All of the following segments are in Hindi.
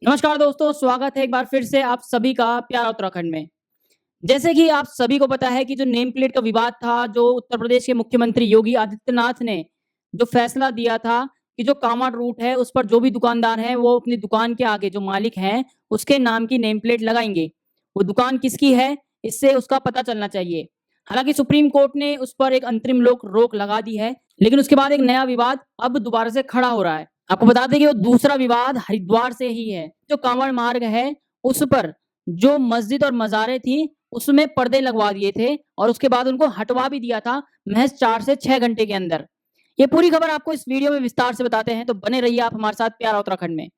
नमस्कार दोस्तों, स्वागत है एक बार फिर से आप सभी का प्यारा उत्तराखंड में। जैसे कि आप सभी को पता है कि जो नेम प्लेट का विवाद था, जो उत्तर प्रदेश के मुख्यमंत्री योगी आदित्यनाथ ने जो फैसला दिया था कि जो कांवड़ रूट है, उस पर जो भी दुकानदार हैं, वो अपनी दुकान के आगे जो मालिक हैं, उसके नाम की नेम प्लेट लगाएँगे। वो दुकान किसकी है, इससे उसका पता चलना चाहिए। हालाँकि सुप्रीम कोर्ट ने उस पर एक अंतरिम रोक लगा दी है, लेकिन उसके बाद एक नया विवाद अब दोबारा से खड़ा हो रहा है। आपको बता दें कि वो दूसरा विवाद हरिद्वार से ही है। जो कांवड़ मार्ग है, उस पर जो मस्जिद और मज़ारें थी, उसमें पर्दे लगवा दिए थे और उसके बाद उनको हटवा भी दिया था महज़ 4 से 6 घंटे के अंदर। ये पूरी खबर आपको इस वीडियो में विस्तार से बताते हैं, तो बने रहिए आप हमारे साथ प्यारा उत्तराखंड में।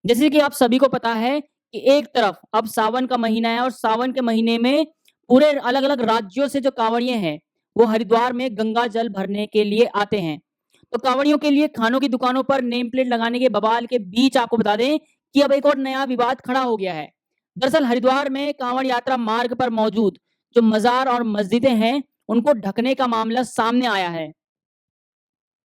जैसे कि आप सभी को पता है कि एक तरफ अब सावन का महीना है और सावन के महीने में पूरे अलग-अलग राज्यों से जो कांवड़िए हैं, वो हरिद्वार में गंगा जल भरने के लिए आते हैं। तो कांवड़ियों के लिए खानों की दुकानों पर नेम प्लेट लगाने के बवाल के बीच आपको बता दें कि अब एक और नया विवाद खड़ा हो गया है। दरअसल हरिद्वार में कांवड़ यात्रा मार्ग पर मौजूद जो मजार और मस्जिदें हैं, उनको ढकने का मामला सामने आया है।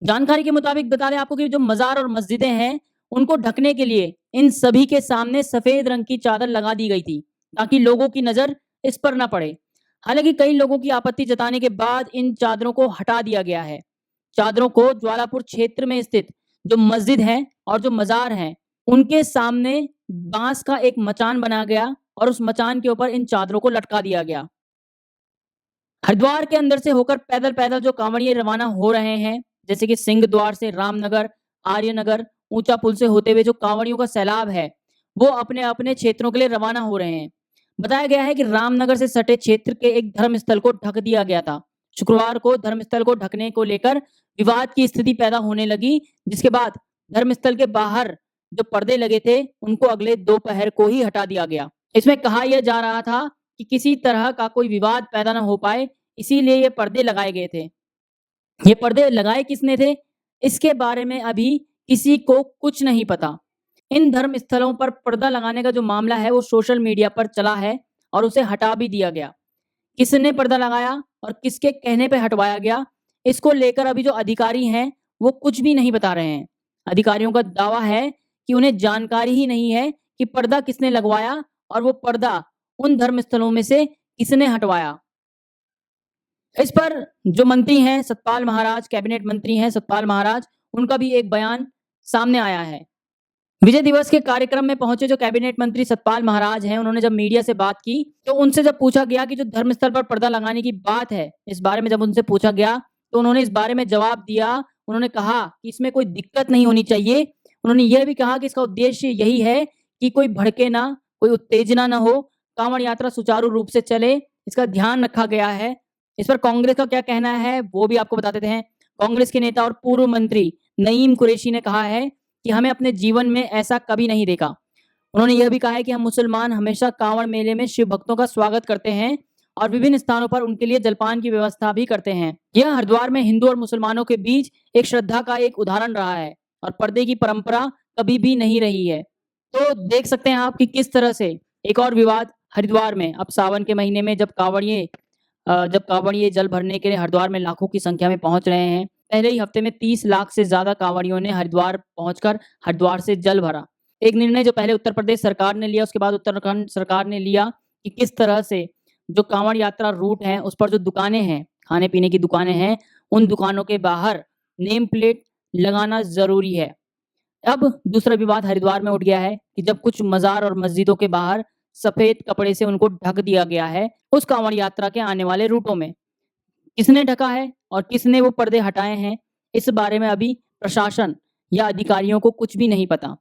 जानकारी के मुताबिक बता दें आपको कि जो मजार और मस्जिदें हैं, उनको ढकने के लिए इन सभी के सामने सफेद रंग की चादर लगा दी गई थी, ताकि लोगों की नजर इस पर न पड़े। हालांकि कई लोगों की आपत्ति जताने के बाद इन चादरों को हटा दिया गया है। चादरों को ज्वालापुर क्षेत्र में स्थित जो मस्जिद है और जो मजार हैं, उनके सामने बांस का एक मचान बनाया गया और उस मचान के ऊपर इन चादरों को लटका दिया गया। हरिद्वार के अंदर से होकर पैदल-पैदल जो कांवड़िए रवाना हो रहे हैं, जैसे कि सिंह द्वार से रामनगर, आर्यनगर, ऊंचा पुल से होते हुए जो कांवड़ियों का सैलाब है, वो अपने-अपने क्षेत्रों के लिए रवाना हो रहे हैं। बताया गया है कि रामनगर से सटे क्षेत्र के एक धर्मस्थल को ढक दिया गया था। शुक्रवार को धर्मस्थल को ढकने को लेकर विवाद की स्थिति पैदा होने लगी, जिसके बाद धर्मस्थल के बाहर जो पर्दे लगे थे, उनको अगले दोपहर को ही हटा दिया गया। इसमें कहा यह जा रहा था कि किसी तरह का कोई विवाद पैदा ना हो पाए, इसीलिए ये पर्दे लगाए गए थे। ये पर्दे लगाए किसने थे? इसके बारे में अभी किसी को कुछ नहीं पता। इन धर्म स्थलों पर पर्दा लगाने का जो मामला है, वो सोशल मीडिया पर चला है और उसे हटा भी दिया गया। किसने पर्दा लगाया और किसके कहने पे हटवाया गया, इसको लेकर अभी जो अधिकारी हैं, वो कुछ भी नहीं बता रहे हैं। अधिकारियों का दावा है कि उन्हें जानकारी ही नहीं है कि पर्दा किसने लगवाया और वो पर्दा उन धर्म स्थलों में से किसने हटवाया। इस पर जो मंत्री हैं सतपाल महाराज, कैबिनेट मंत्री हैं सतपाल महाराज, उनका भी एक बयान सामने आया है। विजय दिवस के कार्यक्रम में पहुंचे जो कैबिनेट मंत्री सतपाल महाराज हैं, उन्होंने जब मीडिया से बात की, तो उनसे जब पूछा गया कि जो धर्मस्थल पर पर्दा लगाने की बात है, इस बारे में जब उनसे पूछा गया, तो उन्होंने इस बारे में जवाब दिया। उन्होंने कहा कि इसमें कोई दिक्कत नहीं होनी चाहिए। उन्होंने यह भी कहा कि इसका उद्देश्य यही है कि कोई भड़के ना, कोई उत्तेजना ना हो, कांवड़ यात्रा सुचारू रूप से चले, इसका ध्यान रखा गया है। इस पर कांग्रेस का क्या कहना है, वो भी आपको बता देते हैं। कांग्रेस के नेता और पूर्व मंत्री नईम कुरैशी ने कहा है कि हमें अपने जीवन में ऐसा कभी नहीं देखा। उन्होंने यह भी कहा है कि हम मुसलमान हमेशा कांवड़ मेले में शिव भक्तों का स्वागत करते हैं और विभिन्न स्थानों पर उनके लिए जलपान की व्यवस्था भी करते हैं। यह हरिद्वार में हिंदू और मुसलमानों के बीच एक श्रद्धा का एक उदाहरण रहा है और पर्दे की परंपरा कभी भी नहीं रही है। तो देख सकते हैं आप कि किस तरह से एक और विवाद हरिद्वार में अब सावन के महीने में जब कांवड़िए जल भरने के लिए हरिद्वार में लाखों की संख्या में पहुंच रहे हैं। पहले ही हफ्ते में 30 लाख से ज्यादा कांवड़ियों ने हरिद्वार पहुंचकर हरिद्वार से जल भरा। एक निर्णय जो पहले उत्तर प्रदेश सरकार ने लिया, उसके बाद उत्तराखंड सरकार ने लिया कि किस तरह से जो कांवड़ यात्रा रूट है, उस पर जो दुकानें हैं, खाने पीने की दुकानें हैं, उन दुकानों के बाहर नेम प्लेट लगाना जरूरी है। अब दूसरा विवाद हरिद्वार में उठ गया है कि जब कुछ मजार और मस्जिदों के बाहर सफेद कपड़े से उनको ढक दिया गया है, उस कांवड़ यात्रा के आने वाले रूटों में किसने ढका है और किसने वो पर्दे हटाए हैं, इस बारे में अभी प्रशासन या अधिकारियों को कुछ भी नहीं पता।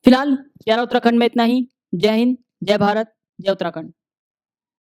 फिलहाल प्यारा उत्तराखंड में इतना ही। जय हिंद, जय भारत, जय उत्तराखंड।